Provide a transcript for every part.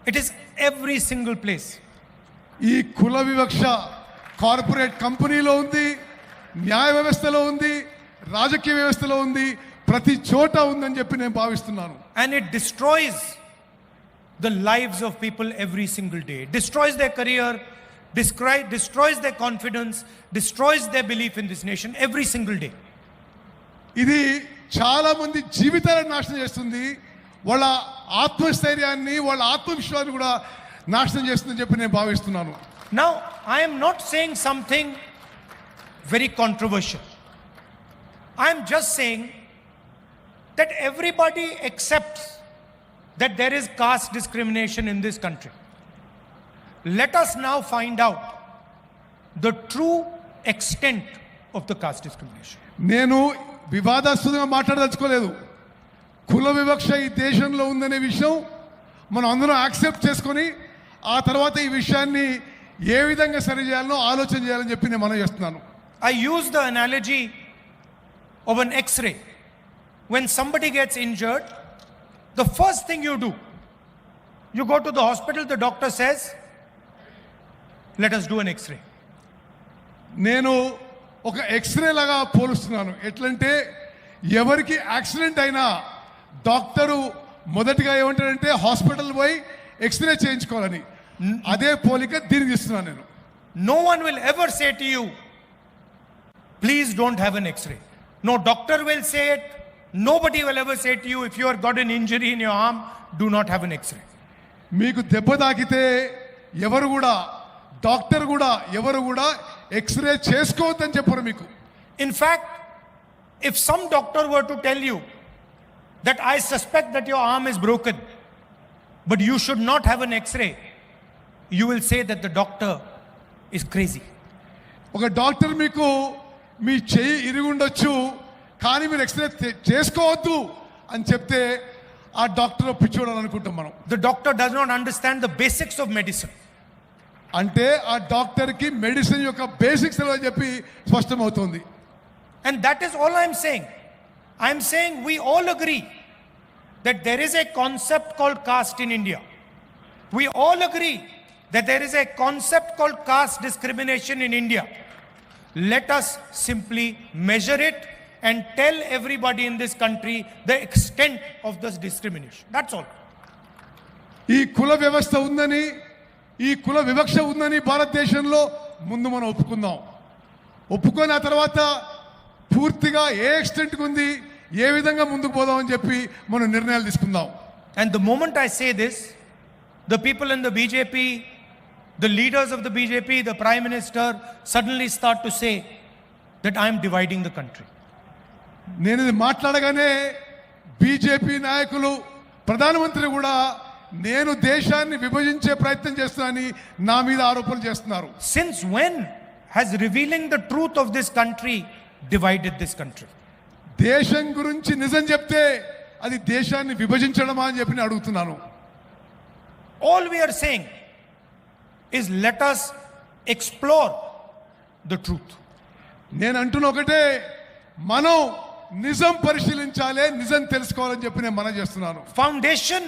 It is every single place. ఈ కుల వివక్ష కార్పొరేట్ కంపెనీలో ఉంది, న్యాయ వ్యవస్థలో ఉంది, రాజకీయ వ్యవస్థలో ఉంది, ప్రతి చోట ఉందని చెప్పి నేను భావిస్తున్నాను. And it destroys the lives of people every single day. It destroys their career, destroys their confidence, destroys their belief in this nation every single day. ఇది చాలా మంది జీవితాలను నాశనం చేస్తుంది, వాళ్ళ ఆత్మస్థైర్యాన్ని, వాళ్ళ ఆత్మవిశ్వాసాన్ని కూడా నాశనం చేస్తుందని చెప్పి నేను భావిస్తున్నాను. Now I am not saying something very controversial. I am just saying that everybody accepts that there is caste discrimination in this country. Let us now find out the true extent of the caste discrimination. నేను వివాదాస్పదంగా మాట్లాడదలుచుకోలేదు. కుల వివక్ష ఈ దేశంలో ఉందనే విషయం మనం అందరం యాక్సెప్ట్ చేసుకొని ఆ తర్వాత ఈ విషయాన్ని ఏ విధంగా సరిచేయాలనో ఆలోచన చేయాలని చెప్పి నేను మనం చేస్తున్నాను. I use the analogy of an X-ray. When somebody gets injured, the first thing you do, you go to the hospital, the doctor says, let us do an X-ray. నేను ఒక ఎక్స్రే లాగా పోలుస్తున్నాను. ఎట్లంటే ఎవరికి యాక్సిడెంట్ అయినా doctor మొదటిగా ఏమంటాడంటే hospital పోయి x ray చేయించుకోవాలని. అదే పోలిక దీనికి ఇస్తున్నాను నేను. No one will ever say to you, please don't have an X-ray. No doctor will say it. Nobody will ever say to you, if you have got an injury in your arm, do not have an X-ray. మీకు దెబ్బ తాకితే ఎవరు కూడా doctor కూడా ఎవరు కూడా x ray చేసుకోవద్దని చెప్పరు మీకు. In fact, if some doctor were to tell you that I suspect that your arm is broken, but you should not have an X-ray, you will say that the doctor is crazy. ఒక doctor మీకు మీ చెయ్యి ఇరుగుండొచ్చు కానీ మీరు x ray చేసుకోవద్దు అని చెప్తే ఆ doctor పిచ్చోడు అనుకుంటాం మనం. The doctor does not understand the basics of medicine. అంటే ఆ డాక్టర్కి మెడిసిన్ యొక్క బేసిక్స్ అని చెప్పి స్పష్టమవుతుంది. And that is all I am saying. I am saying we all agree that there is a concept called caste in India. We all agree that there is a concept called caste discrimination in India. Let us simply measure it and tell everybody in this country the extent of this discrimination. That's all. ఈ కుల వ్యవస్థ ఉందని, ఈ కుల వివక్ష ఉందని భారతదేశంలో ముందు మనం ఒప్పుకుందాం. ఒప్పుకొని ఆ తర్వాత పూర్తిగా ఏ ఎక్స్టెంట్కి ఉంది, ఏ విధంగా ముందుకు పోదాం అని చెప్పి మనం నిర్ణయాలు తీసుకుందాం. And the moment I say this, the people in the BJP, the leaders of the BJP, the Prime Minister suddenly start to say that I am dividing the country. నేను ఇది మాట్లాడగానే బీజేపీ నాయకులు, ప్రధానమంత్రి కూడా నేను దేశాన్ని విభజించే ప్రయత్నం చేస్తున్నానని నా మీద ఆరోపణలు చేస్తున్నారు. Since when has revealing the truth of this country divided this country? దేశం గురించి నిజం చెప్తే అది దేశాన్ని విభజించడమా అని చెప్పి అడుగుతున్నాను. All we are saying is let us explore the truth. నేను అంటున్న ఒకటే, మనం నిజం పరిశీలించాలి, నిజం తెలుసుకోవాలని చెప్పి నేను మనం చేస్తున్నాను. Foundation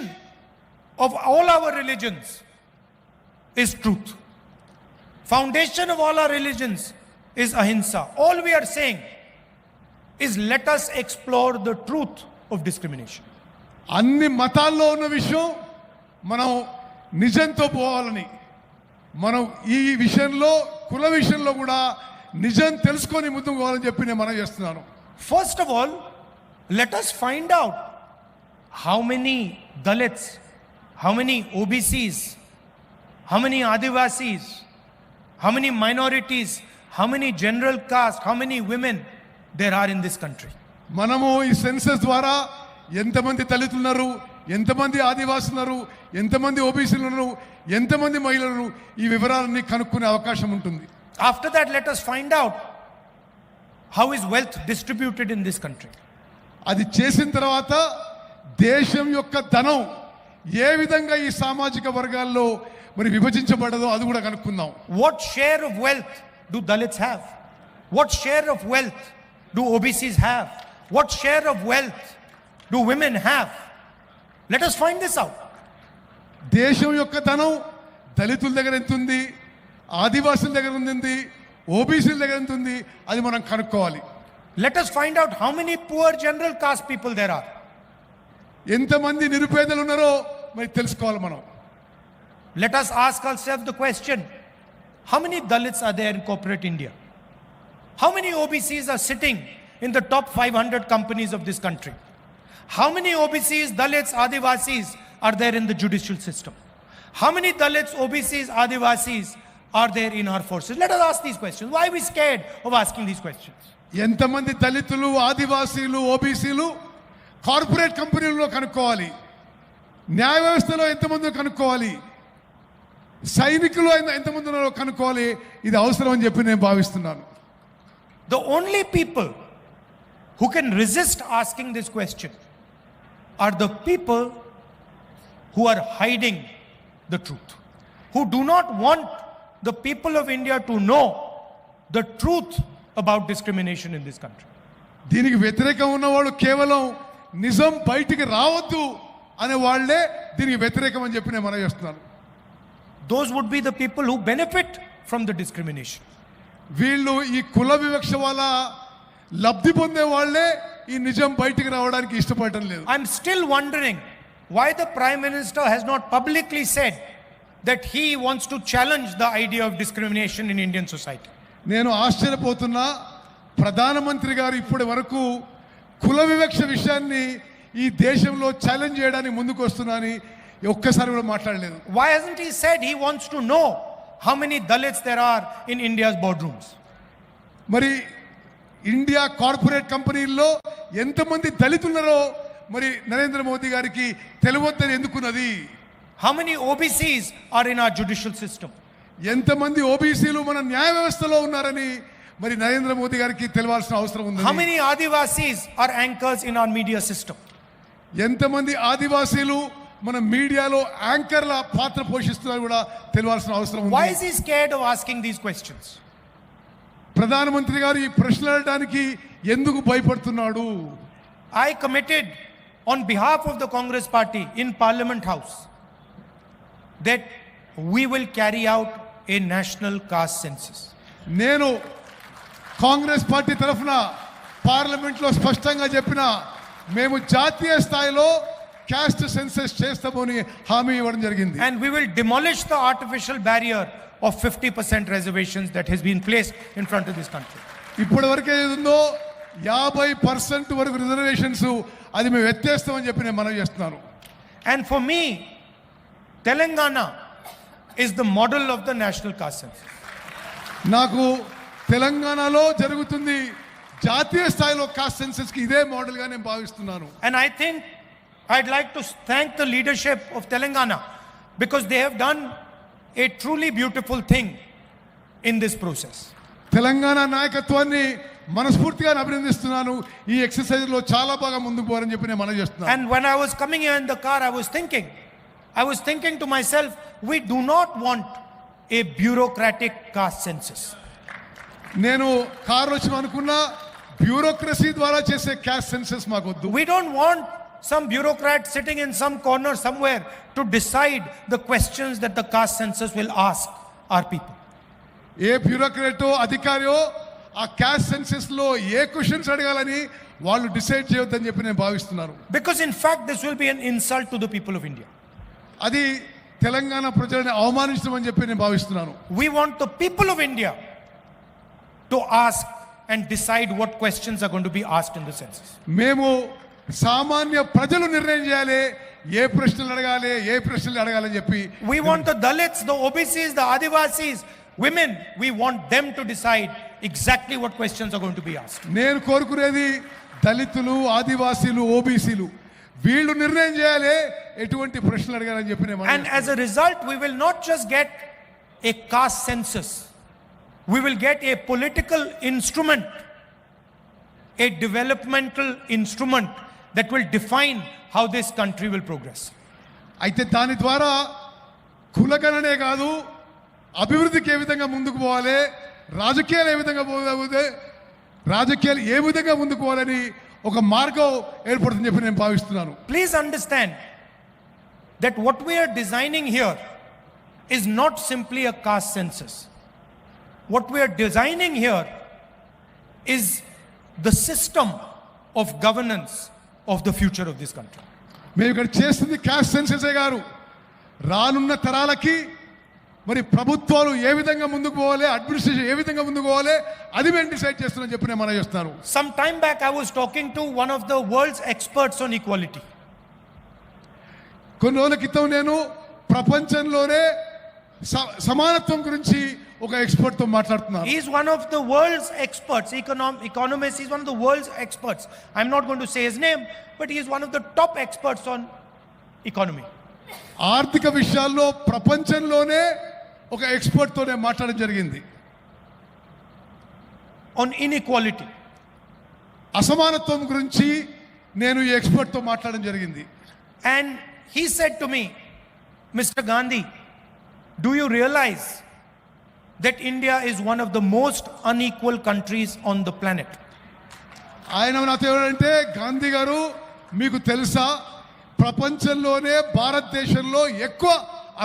of all our religions is truth. Foundation of all our religions is ahimsa. All we are saying is let us explore the truth of discrimination. అన్ని మతాల్లో ఉన్న విషయం మనం నిజంతో పోవాలని, మనం ఈ విషయంలో కుల విషయంలో కూడా నిజం తెలుసుకొని ముందుకు పోవాలని చెప్పి నేను మనం చేస్తున్నాను. First of all, let us find out how many Dalits, how many OBCs, how many Adivasis, how many minorities, how many general caste, how many women there are in this country. మనము ఈ census ద్వారా ఎంతమంది దళితులు ఉన్నారు, ఎంతమంది ఆదివాసులు ఉన్నారు, ఎంతమంది ఓబీసీలు ఉన్నారు, ఎంతమంది మహిళలు, ఈ వివరాలన్నీ కనుక్కునే అవకాశం ఉంటుంది. After that, let us find out how is wealth distributed in this country. అది చేసిన తర్వాత దేశం యొక్క ధనం ఏ విధంగా ఈ సామాజిక వర్గాల్లో మరి విభజించబడదో అది కూడా కనుక్కుందాం. What share of wealth do Dalits have? What share of wealth do OBCs have? What share of wealth do women have? Let us find this out. దేశం యొక్క ధనం దళితుల దగ్గర ఎంత ఉంది, ఆదివాసుల దగ్గర ఉంది, ఓబీసీల దగ్గర ఎంత ఉంది, అది మనం కనుక్కోవాలి. Let us find out how many poor general caste people there are. ఎంతమంది నిరుపేదలు ఉన్నారో మరి తెలుసుకోవాలి మనం. Let us ask ourselves the question, how many Dalits are there in corporate India? How many OBCs are sitting in the top 500 companies of this country? How many OBCs, Dalits, Adivasis are there in the judicial system? How many Dalits, OBCs, Adivasis are there in our forces? Let us ask these questions. Why are we scared of asking these questions? ఎంతమంది దళితులు, ఆదివాసీలు, ఓబీసీలు corporate కంపెనీలలో కనుక్కోవాలి, న్యాయ వ్యవస్థలో ఎంతమంది కనుక్కోవాలి, సైనికులు ఎంతమంది ఉన్నారో కనుక్కోవాలి. ఇది అవసరం అని చెప్పి నేను భావిస్తున్నాను. The only people who can resist asking this question are the people who are hiding the truth, who do not want the people of India to know the truth about discrimination in this country. దీనికి వ్యతిరేకం ఉన్నవాళ్ళు కేవలం నిజం బయటికి రావద్దు అనే వాళ్ళే దీనికి వ్యతిరేకం అని చెప్పి నేను మనం చేస్తున్నాను. Those would be the people who benefit from the discrimination. వీళ్ళు ఈ కుల వివక్ష వల్ల లబ్ధి పొందే వాళ్ళే ఈ నిజం బయటికి రావడానికి ఇష్టపడటం లేదు. I'm still wondering why the Prime Minister has not publicly said that he wants to challenge the idea of discrimination in Indian society. నేను ఆశ్చర్యపోతున్నా, ప్రధానమంత్రి గారు ఇప్పటి వరకు కుల వివక్ష విషయాన్ని ఈ దేశంలో ఛాలెంజ్ చేయడానికి ముందుకు వస్తున్నానని ఒక్కసారి కూడా మాట్లాడలేదు. Why hasn't he said he wants to know how many Dalits there are in India's boardrooms? మరి ఇండియా కార్పొరేట్ కంపెనీల్లో ఎంతమంది దళితులున్నారో మరి నరేంద్ర మోదీ గారికి తెలియవద్దని ఎందుకున్నది? How many OBCs are in our judicial system? ఎంతమంది ఓబీసీలు మన న్యాయ వ్యవస్థలో ఉన్నారని మరి నరేంద్ర మోదీ గారికి తెలియాల్సిన అవసరం ఉంది. How many Adivasis are anchors in our media system? ఎంతమంది ఆదివాసీలు మన మీడియాలో యాంకర్ల పాత్ర పోషిస్తున్నారు కూడా తెలియాల్సిన అవసరం ఉంది. Why is he scared of asking these questions? ప్రధానమంత్రి గారు ఈ ప్రశ్నలు అడగడానికి ఎందుకు భయపడుతున్నాడు? I committed on behalf of the Congress party in Parliament House that we will carry out a national caste census. నేను కాంగ్రెస్ పార్టీ తరఫున పార్లమెంట్లో స్పష్టంగా చెప్పిన మేము జాతీయ స్థాయిలో క్యాస్ట్ సెన్సస్ చేస్తామని హామీ ఇవ్వడం జరిగింది. And we will demolish the artificial barrier of 50% reservations that has been placed in front of this country. ఇప్పటి వరకు ఏది ఉందో 50% వరకు రిజర్వేషన్స్ అది మేము ఎత్తేస్తామని చెప్పి నేను మనవి చేస్తున్నాను. And for me, Telangana is the model of the national caste census. నాకు తెలంగాణలో జరుగుతుంది జాతీయ స్థాయిలో కాస్ట్ సెన్సస్ కి ఇదే మోడల్ గా నేను భావిస్తున్నాను. And I think I'd like to thank the leadership of Telangana because they have done a truly beautiful thing in this process. Telangana నాయకత్వాన్ని మనస్ఫూర్తిగా అభినందిస్తున్నాను. ఈ ఎక్సర్సైజ్ లో చాలా బాగా ముందుకు పోవాలని చెప్పి నేను మనవి చేస్తున్నాను. And when I was coming here in the car, I was thinking to myself, we do not want a bureaucratic caste census. నేను కారు వచ్చి అనుకున్నా బ్యూరోక్రసీ ద్వారా చేసే క్యాస్ట్ సెన్సస్ మాకొద్దు. We don't want some bureaucrat sitting in some corner somewhere to decide the questions that the caste census will ask our people. ఏ బ్యూరోక్రాటో అధికారియో ఆ caste census లో ఏ questions అడగాలని వాళ్ళు డిసైడ్ చేయొద్దని చెప్పి నేను భావిస్తున్నాను. Because in fact this will be an insult to the people of India. అది తెలంగాణ ప్రజలను అవమానించడం అని చెప్పి నేను భావిస్తున్నాను. We want the people of India to ask and decide what questions are going to be asked in the census. మేము సామాన్య ప్రజలు నిర్ణయం చేయాలి ఏ ప్రశ్నలు అడగాలి ఏ ప్రశ్నలు అడగాలని చెప్పి. We want the Dalits, the OBCs, the Adivasis, women, we want them to decide exactly what questions are going to be asked. నేను కోరుకునేది దళితులు, ఆదివాసీలు, ఓబీసీలు వీళ్ళు నిర్ణయం చేయాలి ఎటువంటి ప్రశ్నలు అడగాలని చెప్పి నేను. And as a result we will not just get a caste census, we will get a political instrument, a developmental instrument that will define how this country will progress. అయితే దాని ద్వారా కులగణనే కాదు అభివృద్ధికి ఏ విధంగా ముందుకు పోవాలి, రాజకీయాలు ఏ విధంగా పోవాలి, రాజకీయాలు ఏ విధంగా ముందుకు పోవాలని ఒక మార్గం ఏర్పడుతుందని చెప్పి నేను భావిస్తున్నాను. Please understand that what we are designing here is not simply a caste census. What we are designing here is the system of governance of the future of this country. మేము ఇక్కడ చేస్తుంది క్యాస్ట్ సెన్ససే గారు. రానున్న తరాలకి మరి ప్రభుత్వాలు ఏ విధంగా ముందుకు పోవాలి, అడ్మినిస్ట్రేషన్ ఏ విధంగా ముందుకు పోవాలి, అది మేము డిసైడ్ చేస్తున్నాం చెప్పి నేను మనం చేస్తాను. Some time back I was talking to one of the world's experts on equality. కొన్ని రోజుల క్రితం నేను ప్రపంచంలోనే సమానత్వం గురించి ఒక ఎక్స్పర్ట్ తో మాట్లాడుతున్నాను. He is one of the world's experts, economist. He is one of the world's experts. I'm not going to say his name, but he is one of the top experts on economy. ఆర్థిక విషయాల్లో ప్రపంచంలోనే ఒక expert తోనే మాట్లాడడం జరిగింది. On inequality. అసమానత్వం గురించి నేను ఈ ఎక్స్పర్ట్ తో మాట్లాడడం జరిగింది. And he said to me, Mr. Gandhi, do you realize that India is one of the most unequal countries on the planet? ఆయన నాతో ఏమంటే, గాంధీ గారు మీకు తెలుసా ప్రపంచంలోనే భారతదేశంలో ఎక్కువ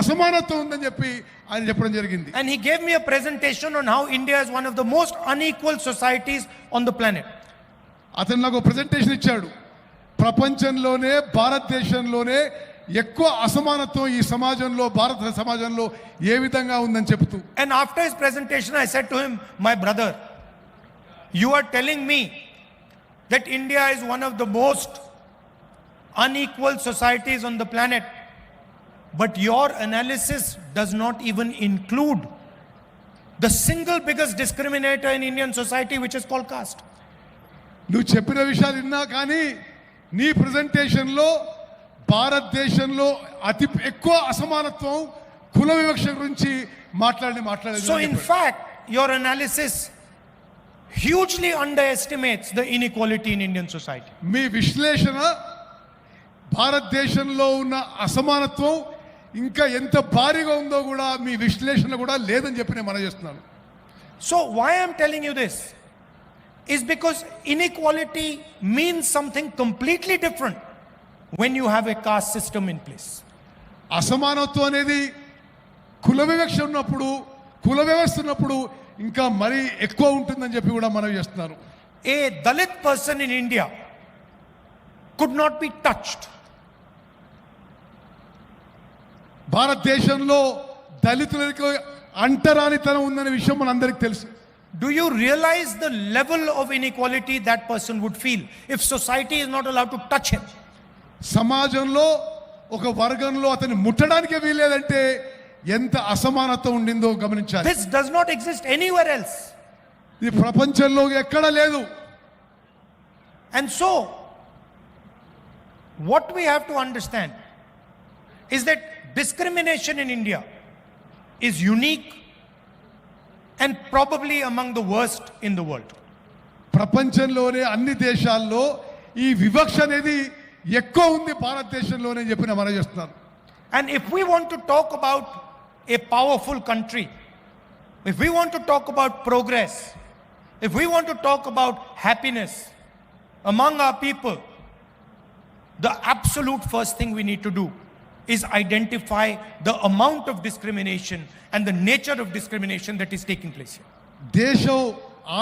అసమానత్వం ఉందని చెప్పి ఆయన చెప్పడం జరిగింది. And he gave me a presentation on how India is one of the most unequal societies on the planet. అతను నాకు ప్రెజెంటేషన్ ఇచ్చాడు. ప్రపంచంలోనే భారతదేశంలోనే ఎక్కువ అసమానత్వం ఈ సమాజంలో, భారత సమాజంలో ఏ విధంగా ఉందని చెప్తూ. And after his presentation I said to him, my brother, you are telling me that India is one of the most unequal societies on the planet, but your analysis does not even include the single biggest discriminator in Indian society, which is called caste. నువ్వు చెప్పిన విషయాలు విన్నా కానీ నీ ప్రెజెంటేషన్లో భారతదేశంలో అతి ఎక్కువ అసమానత్వం కుల వివక్ష గురించి మాట్లాడలేదు. So in fact your analysis hugely underestimates the inequality in Indian society. మీ విశ్లేషణ భారతదేశంలో ఉన్న అసమానత్వం ఇంకా ఎంత భారీగా ఉందో కూడా మీ విశ్లేషణ కూడా లేదని చెప్పి నేను మనం చేస్తున్నాను. So why I am telling you this is because inequality means something completely different when you have a caste system in place. అసమానత్వం అనేది కుల వివక్ష ఉన్నప్పుడు, కుల వ్యవస్థ ఉన్నప్పుడు ఇంకా మరీ ఎక్కువ ఉంటుందని చెప్పి కూడా మనం చేస్తున్నారు. A Dalit person in India could not be touched. భారతదేశంలో దళితులకు అంటరానితనం ఉందనే విషయం మనందరికీ తెలుసు. Do you realize the level of inequality that person would feel if society is not allowed to touch him? సమాజంలో ఒక వర్గంలో అతన్ని ముట్టడానికి వీల్లేదంటే ఎంత అసమానత ఉండిందో గమనించాలి. This does not exist anywhere else. ఇది ప్రపంచంలో ఎక్కడా లేదు. And so what we have to understand is that discrimination in India is unique and probably among the worst in the world. ప్రపంచంలోనే అన్ని దేశాల్లో ఈ వివక్ష అనేది ఎక్కువ ఉంది భారతదేశంలోనే చెప్పిన మనం చేస్తున్నాను. And if we want to talk about a powerful country, if we want to talk about progress, if we want to talk about happiness among our people, the absolute first thing we need to do is identify the amount of discrimination and the nature of discrimination that is taking place here. దేశం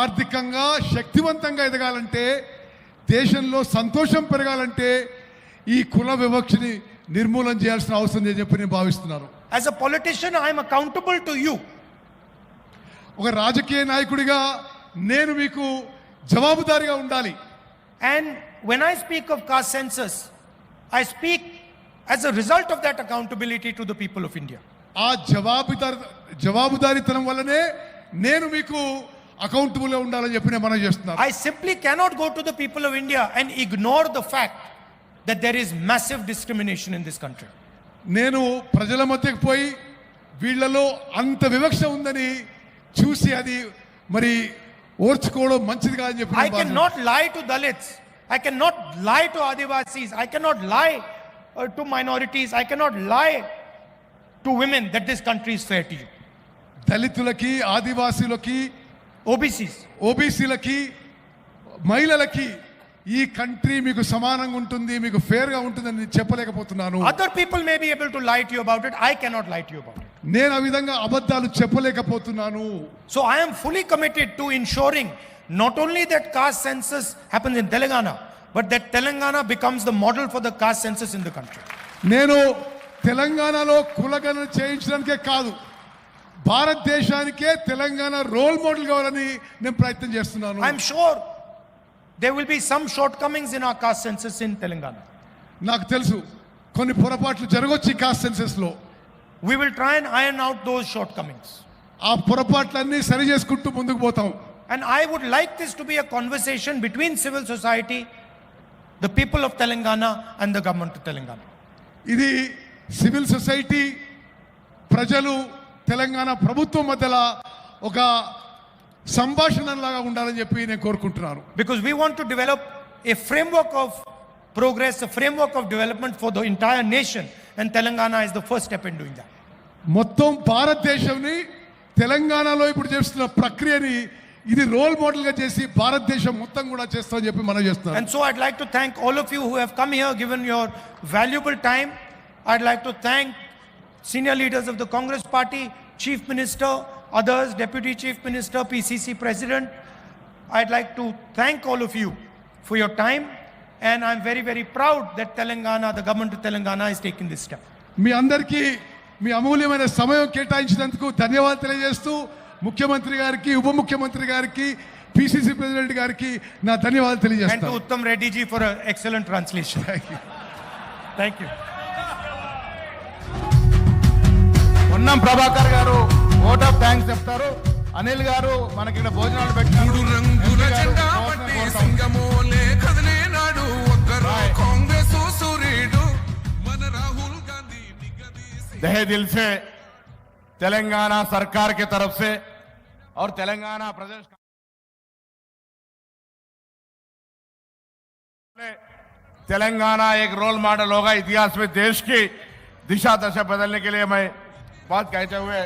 ఆర్థికంగా శక్తివంతంగా ఎదగాలంటే, దేశంలో సంతోషం పెరగాలంటే ఈ కుల వివక్షని నిర్మూలన చేయాల్సిన అవసరం అని చెప్పి నేను భావిస్తున్నాను. As a politician I am accountable to you. ఒక రాజకీయ నాయకుడిగా నేను మీకు జవాబుదారీగా ఉండాలి. And when I speak of caste census, I speak as a result of that accountability to the people of India. ఆ జవాబుదారీతనం వల్లనే నేను మీకు అకౌంటబుల్ గా ఉండాలని చెప్పి నేను మనం చేస్తున్నాను. I simply cannot go to the people of India and ignore the fact that there is massive discrimination in this country. నేను ప్రజల మధ్యకి పోయి వీళ్ళలో అంత వివక్ష ఉందని చూసి అది మరి ఓర్చుకోవడం మంచిది కాదని చెప్పి I cannot lie to Dalits, I cannot lie to Adivasis, I cannot lie to minorities, I cannot lie to women that this country is fair to you. దళితులకి, ఆదివాసీలకి, OBCs, ఓబీసీలకి, మహిళలకి ఈ కంట్రీ మీకు సమానంగా ఉంటుంది, మీకు ఫేర్ గా ఉంటుందని నేను చెప్పలేకపోతున్నాను. Other people may be able to lie to you about it. I cannot lie to you about it. నేను ఆ విధంగా అబద్ధాలు చెప్పలేకపోతున్నాను. So I am fully committed to ensuring not only that caste census happens in Telangana, but that Telangana becomes the model for the caste census in the country. నేను తెలంగాణలో కులగణన చేయించడానికే కాదు, భారతదేశానికే Telangana role model కావాలని నేను ప్రయత్నం చేస్తున్నాను. I am sure there will be some shortcomings in our caste census in Telangana. నాకు తెలుసు కొన్ని పొరపాట్లు జరగొచ్చు ఈ కాస్ట్ సెన్సస్ లో. We will try and iron out those shortcomings. ఆ పొరపాట్లన్నీ సరి చేసుకుంటూ ముందుకు పోతాం. And I would like this to be a conversation between civil society, the people of Telangana and the government of Telangana. ఇది civil society, ప్రజలు, తెలంగాణ ప్రభుత్వం మధ్యలో ఒక సంభాషణలాగా ఉండాలని చెప్పి నేను కోరుకుంటున్నాను. Because we want to develop a framework of progress, a framework of development for the entire nation, and Telangana is the first step in doing that. మొత్తం భారతదేశంని తెలంగాణలో ఇప్పుడు చేస్తున్న ప్రక్రియని ఇది రోల్ మోడల్ గా చేసి భారతదేశం మొత్తం కూడా చేస్తామని చెప్పి మనం చేస్తున్నాం. And so I'd like to thank all of you who have come here, given your valuable time. I'd like to thank senior leaders of the Congress Party, Chief Minister, others, Deputy Chief Minister, PCC President. I'd like to thank all of you for your time, and I'm very, very proud that Telangana, the government of Telangana, is taking this step. మీ అందరికీ మీ అమూల్యమైన సమయం కేటాయించినందుకు ధన్యవాదాలు తెలియజేస్తూ ముఖ్యమంత్రి గారికి, ఉప ముఖ్యమంత్రి గారికి, పిసిసి ప్రెసిడెంట్ గారికి నా ధన్యవాదాలు And to తెలియజేస్తాను. Uttam Reddy ji for an excellent translation. Thank you. Ponnam Prabhakar గారు ఓట్ ఆఫ్ థ్యాంక్స్ చెప్తారు. అనిల్ గారు మనకి ఇక్కడ భోజనాలు పెట్టారు. మూడు రంగుల జెండా పట్టి సింగమోలే కదిలే నాడు ఒక్కరు కాంగ్రెస్ సూర్యుడు మన రాహుల్ గాంధీ నిగదీసి तहे दिल से तेलंगाना सरकार की तरफ से और तेलंगाना प्रदेश तेलंगाना एक रोल मॉडल होगा इतिहास में, देश की दिशा दशा बदलने के लिए मैं बात कहते हुए